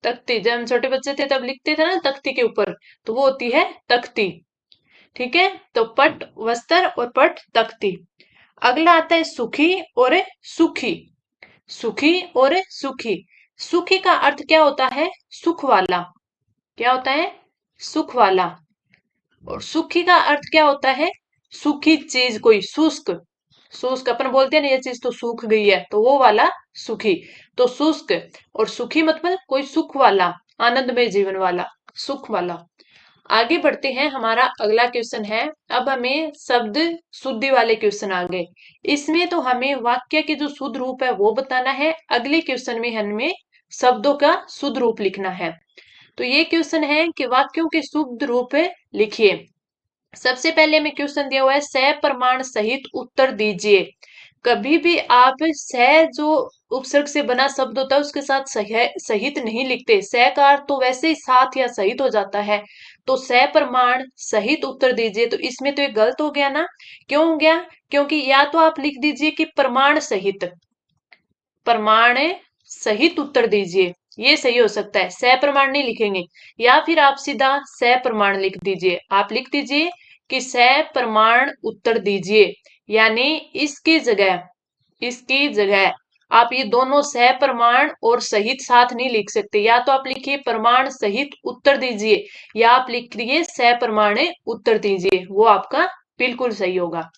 तख्ती। जब हम छोटे बच्चे थे तब लिखते थे ना तख्ती के ऊपर, तो वो होती है तख्ती, ठीक है। तो पट वस्त्र और पट तख्ती। अगला आता है सुखी और सुखी, सुखी और सुखी। सुखी का अर्थ क्या होता है, सुख वाला, क्या होता है, सुख वाला। और सुखी का अर्थ क्या होता है, सूखी चीज, कोई शुष्क, शुष्क अपन बोलते हैं ना, ये चीज तो सूख गई है, तो वो वाला सुखी। तो शुष्क और सुखी मतलब कोई सुख वाला, आनंदमय जीवन वाला, सुख वाला। आगे बढ़ते हैं, हमारा अगला क्वेश्चन है। अब हमें शब्द शुद्धि वाले क्वेश्चन आ गए। इसमें तो हमें वाक्य के जो शुद्ध रूप है वो बताना है। अगले क्वेश्चन में हमें शब्दों का शुद्ध रूप लिखना है। तो ये क्वेश्चन है कि वाक्यों के शुद्ध रूप लिखिए। सबसे पहले में क्वेश्चन दिया हुआ है, सप्रमाण सहित उत्तर दीजिए। कभी भी आप स जो उपसर्ग से बना शब्द होता है उसके साथ सहित नहीं लिखते। स का अर्थ तो वैसे ही साथ या सहित हो जाता है। तो सप्रमाण सहित उत्तर दीजिए, तो इसमें तो ये गलत हो गया ना। क्यों हो गया? क्योंकि या तो आप लिख दीजिए कि प्रमाण सहित, प्रमाण सहित उत्तर दीजिए, ये सही हो सकता है। सप्रमाण नहीं लिखेंगे। या फिर आप सीधा सप्रमाण लिख दीजिए। आप लिख दीजिए कि सप्रमाण उत्तर दीजिए, यानी इसकी जगह आप ये दोनों सप्रमाण और सहित साथ नहीं लिख सकते। या तो आप लिखिए प्रमाण सहित उत्तर दीजिए, या आप लिखिए सप्रमाण उत्तर दीजिए, वो आपका बिल्कुल सही होगा।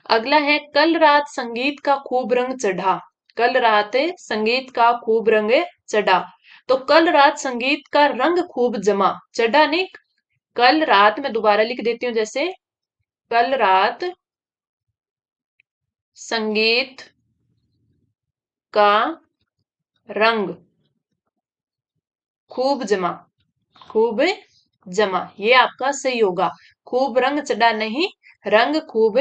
अगला है, कल रात संगीत का खूब रंग चढ़ा। कल रात संगीत का खूब रंग चढ़ा। तो कल रात संगीत का रंग खूब जमा, चढ़ा नहीं। कल रात, मैं दोबारा लिख देती हूँ, जैसे कल रात संगीत का रंग खूब जमा, खूब जमा, ये आपका सही होगा। खूब रंग चढ़ा नहीं, रंग खूब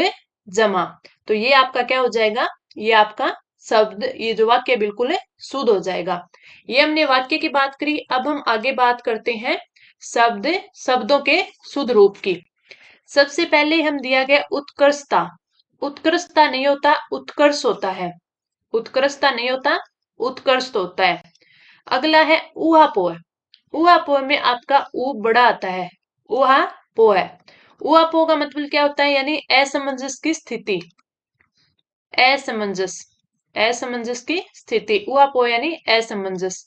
जमा। तो ये आपका क्या हो जाएगा? ये आपका शब्द, ये जो वाक्य बिल्कुल शुद्ध हो जाएगा। ये हमने वाक्य की बात करी। अब हम आगे बात करते हैं शब्दों के शुद्ध रूप की। सबसे पहले हम दिया गया उत्कृष्टता। उत्कृष्टता नहीं होता, उत्कर्ष होता है। उत्कृष्टता नहीं होता, उत्कर्ष होता है। अगला है ऊहापोह। ऊहापोह में आपका ऊ बड़ा आता है। ऊहापोह है। ऊहापोह का मतलब क्या होता है? यानी असमंजस की स्थिति। असमंजस, असमंजस की स्थिति, ऊहापोह यानी असमंजस।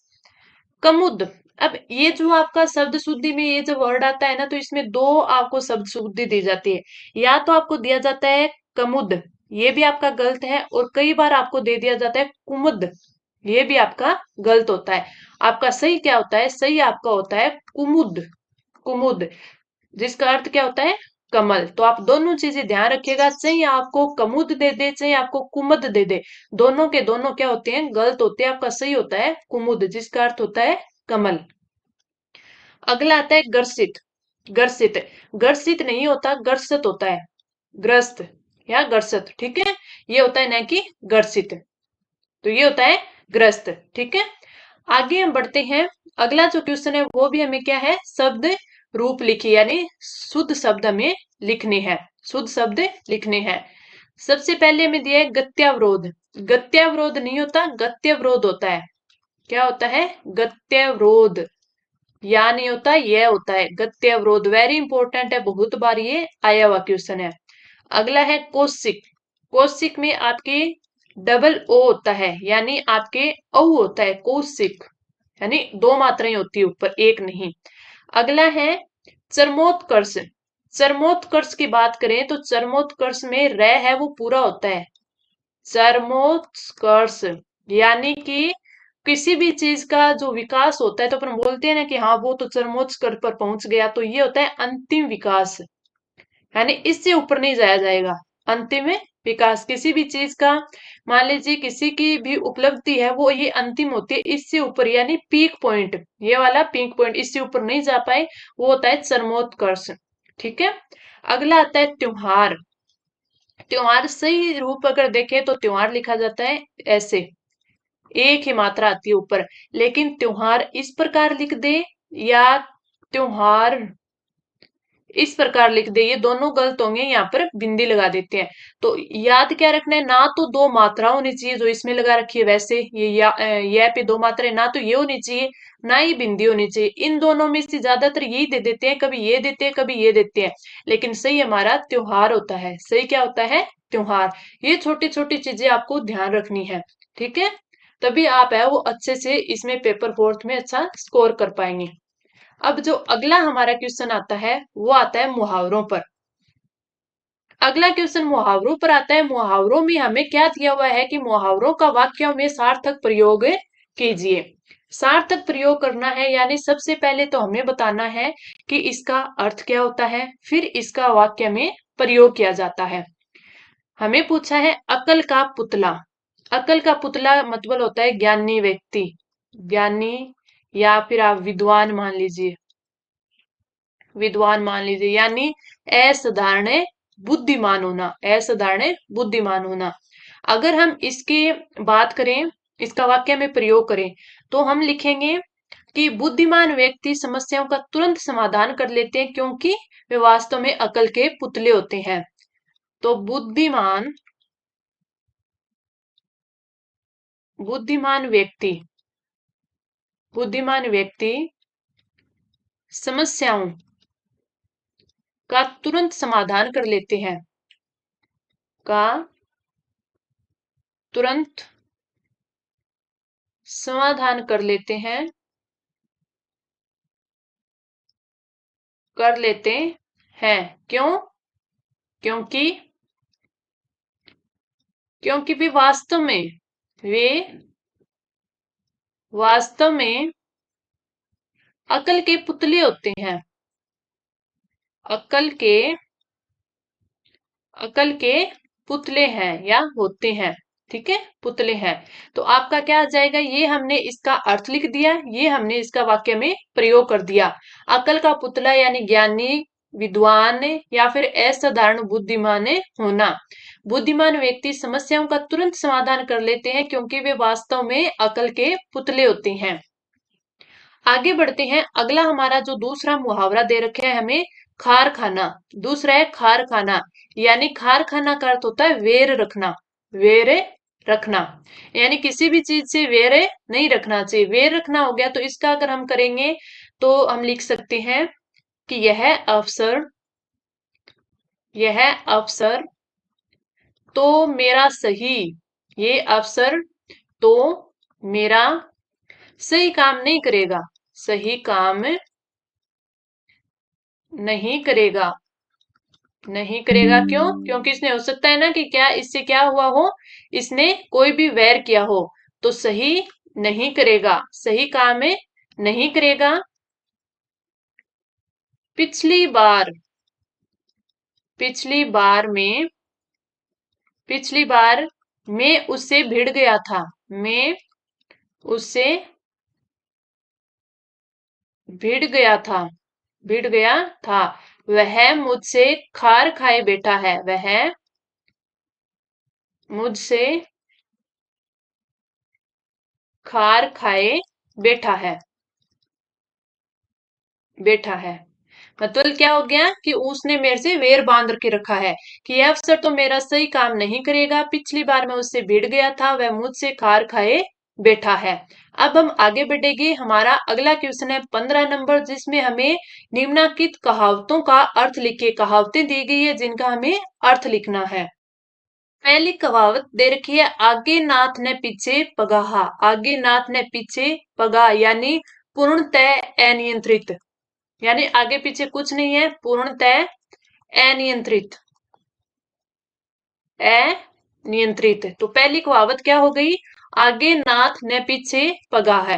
कमुद। अब ये जो आपका शब्द शुद्धि में ये जो वर्ड आता है ना, तो इसमें दो आपको शब्द शुद्धि दी जाती है। या तो आपको दिया जाता है कमुद, ये भी आपका गलत है। और कई बार आपको दे दिया जाता है कुमुद, ये भी आपका गलत होता है। आपका सही क्या होता है? सही आपका होता है कुमुद। कुमुद, जिसका अर्थ क्या होता है? कमल। तो आप दोनों चीजें ध्यान रखिएगा, चाहे आपको कमुद दे दे चाहे आपको कुमद दे दे, दोनों के दोनों क्या होते हैं? गलत होते हैं। आपका सही होता है कुमुद, जिसका अर्थ होता है कमल। अगला आता है ग्रसित। ग्रसित, ग्रसित नहीं होता, ग्रसित होता है। ग्रस्त या ग्रसित, ठीक है। ये होता है ना कि ग्रसित, तो ये होता है ग्रस्त, ठीक है। आगे हम बढ़ते हैं। अगला जो क्वेश्चन है वो भी हमें क्या है? शब्द रूप लिखिए, यानी शुद्ध शब्द हमें लिखने हैं। शुद्ध शब्द लिखने हैं। सबसे पहले हमें दिया है गत्यावरोध। गत्यावरोध नहीं होता, गत्यवरोध होता है। क्या होता है? गत्यवरोध। या नहीं होता, यह होता है गत्यवरोध। वेरी इंपॉर्टेंट है, बहुत बार ये आया हुआ क्वेश्चन है। अगला है कौशिक। कौशिक में आपके डबल ओ होता है, यानी आपके औ होता है कौशिक, यानी दो मात्राएं होती है ऊपर, एक नहीं। अगला है चरमोत्कर्ष। चरमोत्कर्ष की बात करें तो चरमोत्कर्ष में र है वो पूरा होता है। चरमोत्कर्ष यानी कि किसी भी चीज का जो विकास होता है, तो अपन बोलते हैं ना कि हाँ वो तो चरमोत्कर्ष पर पहुंच गया, तो ये होता है अंतिम विकास, यानी इससे ऊपर नहीं जाया जाएगा। अंतिम विकास किसी भी चीज का, मान लीजिए किसी की भी उपलब्धि है, वो ये अंतिम होती है, इससे ऊपर यानी पीक पॉइंट, ये वाला पीक पॉइंट, इससे ऊपर नहीं जा पाए, वो होता है चरमोत्कर्ष, ठीक है। अगला आता है त्योहार। त्योहार सही रूप अगर देखें तो त्योहार लिखा जाता है ऐसे, एक ही मात्रा आती है ऊपर। लेकिन त्योहार इस प्रकार लिख दे या त्योहार इस प्रकार लिख दे, ये दोनों गलत होंगे। यहाँ पर बिंदी लगा देते हैं। तो याद क्या रखना है? ना तो दो मात्रा होनी चाहिए जो इसमें लगा रखी है वैसे, ये या पे दो मात्रा, ना तो ये होनी चाहिए, ना ही बिंदी होनी चाहिए। इन दोनों में से ज्यादातर यही दे देते हैं, कभी ये देते हैं कभी ये देते हैं। लेकिन सही हमारा त्योहार होता है। सही क्या होता है? त्योहार। ये छोटी छोटी चीजें आपको ध्यान रखनी है, ठीक है। तभी आप है वो अच्छे से इसमें पेपर फोर्थ में अच्छा स्कोर कर पाएंगे। अब जो अगला हमारा क्वेश्चन आता है वो आता है मुहावरों पर। अगला क्वेश्चन मुहावरों पर आता है। मुहावरों में हमें क्या दिया हुआ है कि मुहावरों का वाक्यों में सार्थक प्रयोग कीजिए। सार्थक प्रयोग करना है, यानी सबसे पहले तो हमें बताना है कि इसका अर्थ क्या होता है, फिर इसका वाक्य में प्रयोग किया जाता है। हमें पूछा है अकल का पुतला। अकल का पुतला मतलब होता है ज्ञानी व्यक्ति, ज्ञानी, या फिर आप विद्वान मान लीजिए, विद्वान मान लीजिए, यानी असाधारण बुद्धिमान होना, असाधारण बुद्धिमान होना। अगर हम इसकी बात करें, इसका वाक्य में प्रयोग करें, तो हम लिखेंगे कि बुद्धिमान व्यक्ति समस्याओं का तुरंत समाधान कर लेते हैं क्योंकि वे वास्तव में अकल के पुतले होते हैं। तो बुद्धिमान, बुद्धिमान व्यक्ति, बुद्धिमान व्यक्ति समस्याओं का तुरंत समाधान कर लेते हैं, का तुरंत समाधान कर लेते हैं, कर लेते हैं। क्यों? क्योंकि, क्योंकि वे वास्तव में, वे वास्तव में अकल के पुतले होते हैं, अकल के, अकल के पुतले हैं या होते हैं। ठीक है, पुतले हैं। तो आपका क्या आ जाएगा, ये हमने इसका अर्थ लिख दिया, ये हमने इसका वाक्य में प्रयोग कर दिया। अकल का पुतला यानी ज्ञानी, विद्वान या फिर असाधारण बुद्धिमान होना। बुद्धिमान व्यक्ति समस्याओं का तुरंत समाधान कर लेते हैं क्योंकि वे वास्तव में अकल के पुतले होते हैं। आगे बढ़ते हैं। अगला हमारा जो दूसरा मुहावरा दे रखे है हमें, खार खाना। दूसरा है खार खाना, यानी खार खाना का अर्थ होता है वेर रखना, वेर रखना, यानी किसी भी चीज से वेर नहीं रखना चाहिए। वेर रखना हो गया, तो इसका अगर हम करेंगे तो हम लिख सकते हैं कि यह अवसर, यह अवसर तो मेरा सही, ये अवसर तो मेरा सही काम नहीं करेगा, सही काम नहीं करेगा, नहीं करेगा। क्यों? क्योंकि इसने, हो सकता है ना कि क्या इससे क्या हुआ हो, इसने कोई भी वैर किया हो, तो सही नहीं करेगा, सही काम में नहीं करेगा। पिछली बार, पिछली बार में, पिछली बार मैं उससे भिड़ गया था, मैं उससे भिड़ गया था, भिड़ गया था। वह मुझसे खार खाए बैठा है, वह मुझसे खार खाए बैठा है, बैठा है। मतलब क्या हो गया कि उसने मेरे से वेर बांध के रखा है कि यह अफसर तो मेरा सही काम नहीं करेगा, पिछली बार मैं उससे भिड़ गया था, वह मुझसे खार खाए बैठा है। अब हम आगे बढ़ेंगे। हमारा अगला क्वेश्चन है 15 नंबर, जिसमें हमें निम्नलिखित कहावतों का अर्थ लिखिए। कहावतें दी गई है जिनका हमें अर्थ लिखना है। पहली कहावत दे रखी है, आगे नाथ ने पीछे पगाहा। आगे नाथ ने पीछे पगा, यानी पूर्णतः अनियंत्रित, यानी आगे पीछे कुछ नहीं है, पूर्णतः अनियंत्रित, अनियंत्रित। तो पहली कहावत क्या हो गई, आगे नाथ ने पीछे पगा है।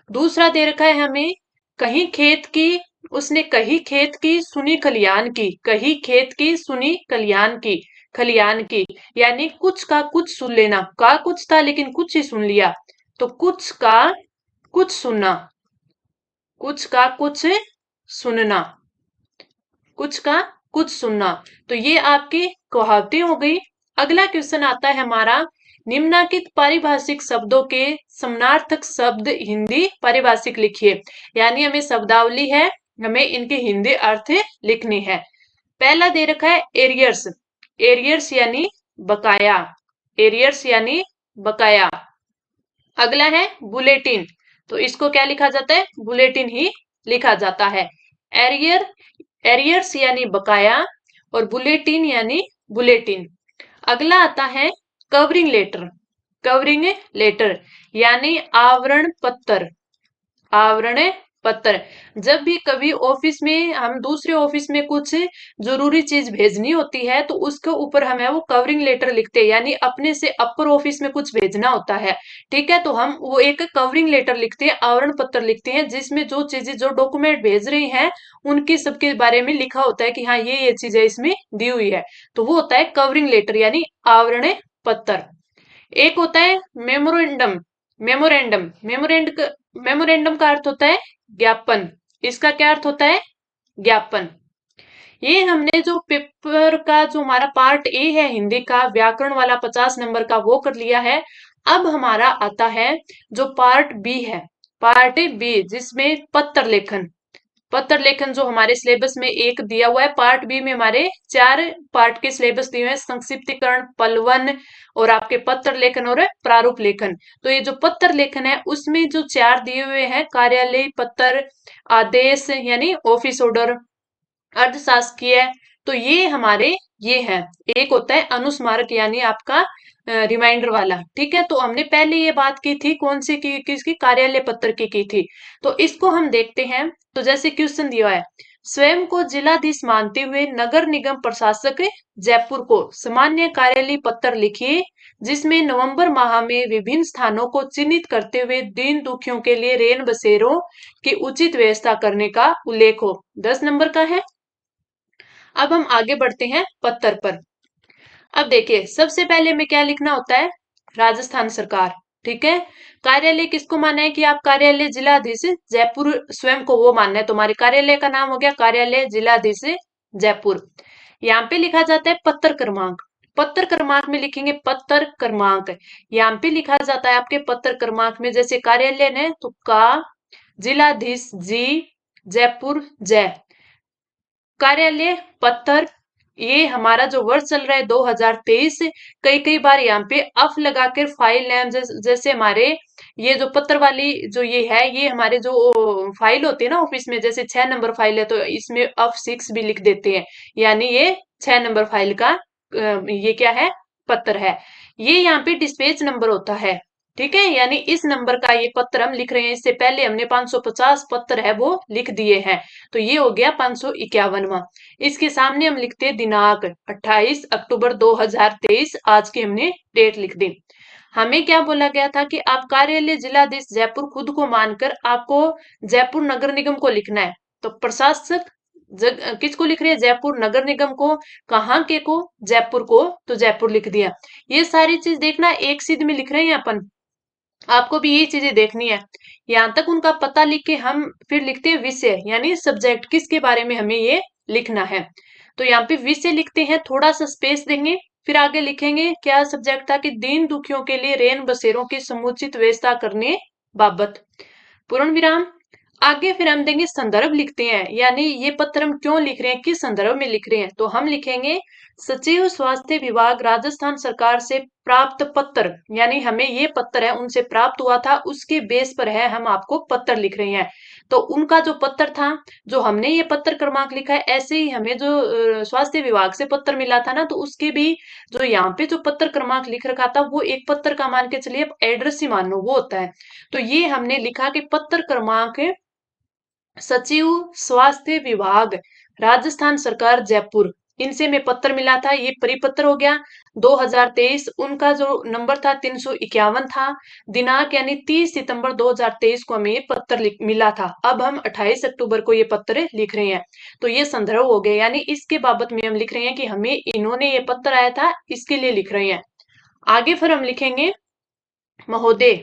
दूसरा दे रखा है हमें, कहीं खेत की, उसने कही खेत की सुनी खलियान की, कही खेत की सुनी खलियान की, खलियान की, यानी कुछ का कुछ सुन लेना। का कुछ था लेकिन कुछ ही सुन लिया, तो कुछ का कुछ सुनना, कुछ का कुछ सुनना, कुछ का कुछ सुनना। तो ये आपकी कहावतें हो गई। अगला क्वेश्चन आता है हमारा, निम्नलिखित पारिभाषिक शब्दों के समानार्थक शब्द हिंदी पारिभाषिक लिखिए। यानी हमें शब्दावली है, हमें इनके हिंदी अर्थ लिखने हैं। पहला दे रखा है एरियर्स, एरियर्स यानी बकाया, एरियर्स यानी बकाया। अगला है बुलेटिन, तो इसको क्या लिखा जाता है, बुलेटिन ही लिखा जाता है। एरियर, एरियर्स यानी बकाया, और बुलेटिन यानी बुलेटिन। अगला आता है कवरिंग लेटर, कवरिंग लेटर यानी आवरण पत्र, आवरण पत्र। जब भी कभी ऑफिस में हम दूसरे ऑफिस में कुछ जरूरी चीज भेजनी होती है तो उसके ऊपर हमें वो कवरिंग लेटर लिखते हैं, यानी अपने से अपर ऑफिस में कुछ भेजना होता है। ठीक है, तो हम वो एक कवरिंग लेटर लिखते हैं, आवरण पत्र लिखते हैं, जिसमें जो चीजें जो डॉक्यूमेंट भेज रही हैं उनकी सबके बारे में लिखा होता है कि हाँ ये चीजें इसमें दी हुई है। तो वो होता है कवरिंग लेटर यानी आवरण पत्र। एक होता है मेमोरेंडम। मेमोरेंड मेमोरेंडम का अर्थ होता है ज्ञापन। इसका क्या अर्थ होता है? ज्ञापन। ये हमने जो पेपर का जो हमारा पार्ट ए है हिंदी का व्याकरण वाला 50 नंबर का वो कर लिया है। अब हमारा आता है जो पार्ट बी है, पार्ट बी जिसमें पत्र लेखन। पत्र लेखन जो हमारे सिलेबस में एक दिया हुआ है, पार्ट बी में हमारे 4 पार्ट के सिलेबस दिए हुए हैं, संक्षिप्तीकरण, पलवन और आपके पत्र लेखन और प्रारूप लेखन। तो ये जो पत्र लेखन है उसमें जो 4 दिए हुए हैं, कार्यालय पत्र, आदेश यानी ऑफिस ऑर्डर, अर्थशास्त्रीय, तो ये हमारे ये हैं। एक होता है अनुस्मारक यानी आपका रिमाइंडर वाला। ठीक है, तो हमने पहले ये बात की थी कौन सी की, किसकी? कार्यालय पत्र की थी। तो इसको हम देखते हैं। तो जैसे क्वेश्चन दिया है, स्वयं को जिलाधीश मानते हुए नगर निगम प्रशासक जयपुर को सामान्य कार्यालय पत्र लिखिए जिसमें नवंबर माह में विभिन्न स्थानों को चिन्हित करते हुए दीन दुखियों के लिए रेल बसेरों की उचित व्यवस्था करने का उल्लेख हो। 10 नंबर का है। अब हम आगे बढ़ते हैं पत्र पर। अब देखिए सबसे पहले में क्या लिखना होता है? राजस्थान सरकार। ठीक है, कार्यालय किसको माना है कि आप कार्यालय जिलाधीश जयपुर स्वयं को वो मानना है। तुम्हारे कार्यालय का नाम हो गया कार्यालय जिलाधीश जयपुर। यहाँ पे लिखा जाता है पत्र क्रमांक। पत्र क्रमांक में लिखेंगे पत्र क्रमांक। यहाँ पे लिखा जाता है आपके पत्र क्रमांक में, जैसे कार्यालय ने तो का, जिलाधीश जी, जयपुर जय, कार्यालय पत्र। ये हमारा जो वर्ष चल रहा है 2023। कई कई बार यहाँ पे अफ लगाकर फाइल नेम जैसे हमारे ये जो पत्र वाली जो ये है, ये हमारे जो फाइल होती है ना ऑफिस में, जैसे 6 नंबर फाइल है तो इसमें F6 भी लिख देते हैं, यानी ये 6 नंबर फाइल का ये क्या है? पत्र है। ये यहाँ पे डिस्पैच नंबर होता है। ठीक है, यानी इस नंबर का ये पत्र हम लिख रहे हैं, इससे पहले हमने 550 पत्र है वो लिख दिए हैं। तो ये हो गया 551वां। इसके सामने हम लिखते हैं दिनांक 28 अक्टूबर 2023, आज की हमने डेट लिख दी। हमें क्या बोला गया था कि आप कार्यालय जिलाधीश जयपुर खुद को मानकर आपको जयपुर नगर निगम को लिखना है। तो प्रशासक किसको लिख रहे हैं? जयपुर नगर निगम को। कहाँ के को? जयपुर को, तो जयपुर लिख दिया। ये सारी चीज देखना एक सीध में लिख रहे हैं अपन, आपको भी यही चीजें देखनी है। यहाँ तक उनका पता लिख के हम फिर लिखते हैं विषय यानी सब्जेक्ट, किसके बारे में हमें ये लिखना है। तो यहाँ पे विषय लिखते हैं, थोड़ा सा स्पेस देंगे, फिर आगे लिखेंगे क्या सब्जेक्ट था कि दीन दुखियों के लिए रेन बसेरों की समुचित व्यवस्था करने बाबत, पूर्ण विराम। आगे फिर हम देंगे संदर्भ लिखते हैं, यानी ये पत्र हम क्यों लिख रहे हैं, किस संदर्भ में लिख रहे हैं। तो हम लिखेंगे सचिव स्वास्थ्य विभाग राजस्थान सरकार से प्राप्त पत्र, यानी हमें ये पत्र है उनसे प्राप्त हुआ था, उसके बेस पर है हम आपको पत्र लिख रहे हैं। तो उनका जो पत्र था, जो हमने ये पत्र क्रमांक लिखा है, ऐसे ही हमें जो स्वास्थ्य विभाग से पत्र मिला था ना, तो उसके भी जो यहाँ पे जो पत्र क्रमांक लिख रखा था वो एक पत्र का मान के चलिए एड्रेस ही मान लो वो होता है। तो ये हमने लिखा कि पत्र क्रमांक सचिव स्वास्थ्य विभाग राजस्थान सरकार जयपुर, इनसे में पत्र मिला था, ये परिपत्र हो गया 2023। उनका जो नंबर था 351 था। दिनांक यानी 30 सितंबर 2023 को हमें ये पत्र मिला था। अब हम 28 अक्टूबर को ये पत्र लिख रहे हैं। तो ये संदर्भ हो गया, यानी इसके बाबत में हम लिख रहे हैं कि हमें इन्होंने ये पत्र आया था इसके लिए लिख रहे हैं। आगे फिर हम लिखेंगे महोदय।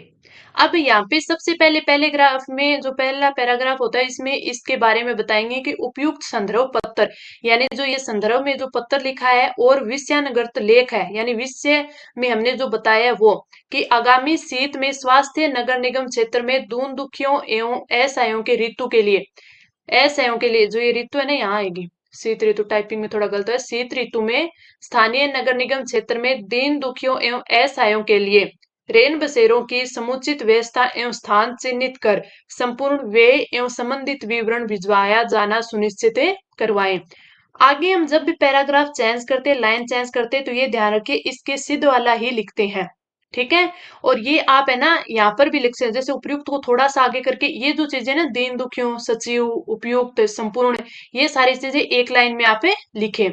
अब यहाँ पे सबसे पहले पहले ग्राफ में जो पहला पैराग्राफ होता है इसमें इसके बारे में बताएंगे कि उपयुक्त संदर्भ पत्र, यानी जो ये संदर्भ में जो पत्र लिखा है और विषयानुगत लेख है, यानी विषय में हमने जो बताया है वो कि आगामी शीत में स्वास्थ्य नगर निगम क्षेत्र में दून दुखियों एवं असहायों के ऋतु के लिए, असहायों के लिए जो ये ऋतु है ना यहाँ आएगी, शीत ऋतु टाइपिंग में थोड़ा गलत है, शीत ऋतु में स्थानीय नगर निगम क्षेत्र में दीन दुखियों एवं असहायों के लिए रेन बसेरों की समुचित व्यवस्था एवं स्थान चिन्हित कर संपूर्ण व्यय एवं संबंधित विवरण भिजवाया जाना सुनिश्चित करवाएं। आगे हम जब भी पैराग्राफ चेंज करते, लाइन चेंज करते, तो ये ध्यान रखिए इसके सिद्ध वाला ही लिखते हैं। ठीक है। और ये आप है ना यहाँ पर भी लिख सकते हैं, जैसे उपयुक्त को थोड़ा सा आगे करके ये जो चीजें ना दीन दुखियों सचिव उपयुक्त संपूर्ण, ये सारी चीजें एक लाइन में आप लिखें।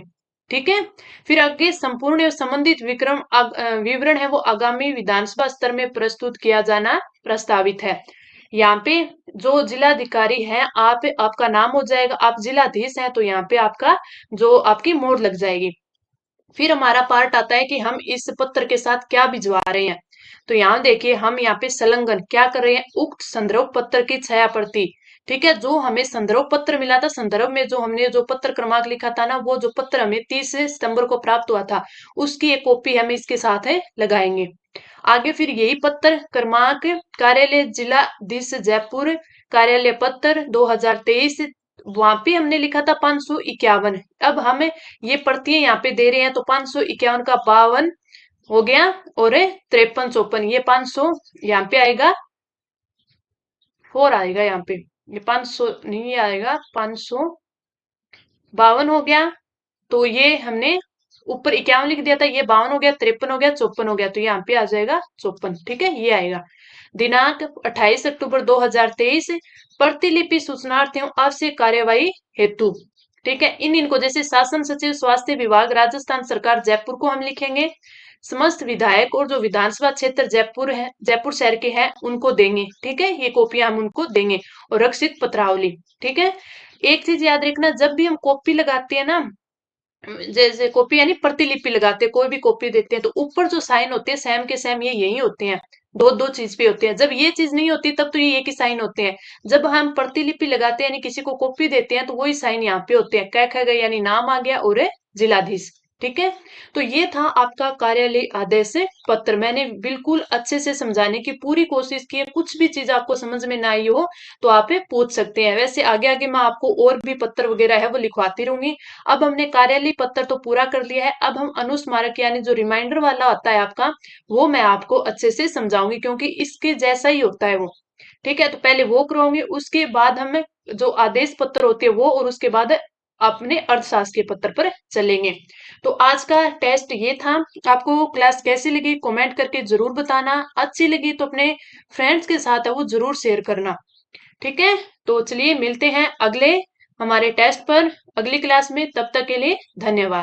ठीक है। फिर आगे संपूर्ण एवं संबंधित विवरण है वो आगामी विधानसभा स्तर में प्रस्तुत किया जाना प्रस्तावित है। यहाँ पे जो जिलाधिकारी है आप, आपका नाम हो जाएगा, आप जिलाधीश हैं तो यहाँ पे आपका जो आपकी मोहर लग जाएगी। फिर हमारा पार्ट आता है कि हम इस पत्र के साथ क्या भिजवा रहे हैं। तो यहाँ देखिए हम यहाँ पे संलग्न क्या कर रहे हैं, उक्त संदर्भ पत्र की छाया प्रति। ठीक है, जो हमें संदर्भ पत्र मिला था, संदर्भ में जो हमने जो पत्र क्रमांक लिखा था ना, वो जो पत्र हमें 30 सितंबर को प्राप्त हुआ था, उसकी एक कॉपी हम इसके साथ है लगाएंगे। आगे फिर यही पत्र क्रमांक कार्यालय जिलाधीश जयपुर कार्यालय पत्र 2023, वहां पे हमने लिखा था 551। अब हमें ये प्रतियां यहाँ पे दे रहे हैं तो 551 का 52 हो गया, और 53 54 ये 500 यहाँ पे आएगा, 4 आएगा यहाँ पे, ये 500 नहीं आएगा, 552 हो गया। तो ये हमने ऊपर 51 लिख दिया था, ये 52 हो गया, 53 हो गया, 54 हो गया, तो यहाँ पे आ जाएगा 54। ठीक है, ये आएगा। दिनांक 28 अक्टूबर 2023, प्रतिलिपि सूचनार्थ एवं आवश्यक कार्यवाही हेतु। ठीक है, इनको जैसे शासन सचिव स्वास्थ्य विभाग राजस्थान सरकार जयपुर को हम लिखेंगे, समस्त विधायक और जो विधानसभा क्षेत्र जयपुर है, जयपुर शहर के हैं, उनको देंगे। ठीक है, ये कॉपियां हम उनको देंगे। और रक्षित पत्रावली। ठीक है, एक चीज याद रखना, जब भी हम कॉपी लगाते हैं ना, जैसे कॉपी यानी प्रतिलिपि लगाते हैं, कोई भी कॉपी देते हैं, तो ऊपर जो साइन होते हैं सेम के सेम ये यही होते हैं, दो दो चीज पे होते हैं। जब ये चीज नहीं होती तब तो ये एक ही साइन होते हैं। जब हम प्रतिलिपि लगाते हैं यानी किसी को कॉपी देते हैं, तो वही साइन यहाँ पे होते हैं, कै ख गए यानी नाम आ गया और जिलाधीश। ठीक है, तो ये था आपका कार्यालय आदेश पत्र। मैंने बिल्कुल अच्छे से समझाने की पूरी कोशिश की है, कुछ भी चीज आपको समझ में ना आई हो तो आप पूछ सकते हैं। वैसे आगे आगे मैं आपको और भी पत्र वगैरह है वो लिखवाती रहूंगी। अब हमने कार्यालय पत्र तो पूरा कर लिया है, अब हम अनुस्मारक यानी जो रिमाइंडर वाला होता है आपका, वो मैं आपको अच्छे से समझाऊंगी, क्योंकि इसके जैसा ही होता है वो। ठीक है, तो पहले वो कराऊंगी, उसके बाद हम जो आदेश पत्र होते हैं वो, और उसके बाद अपने अर्थशास्त्र के पत्र पर चलेंगे। तो आज का टेस्ट ये था। आपको क्लास कैसी लगी कमेंट करके जरूर बताना, अच्छी लगी तो अपने फ्रेंड्स के साथ है वो जरूर शेयर करना। ठीक है, तो चलिए मिलते हैं अगले हमारे टेस्ट पर अगली क्लास में, तब तक के लिए धन्यवाद।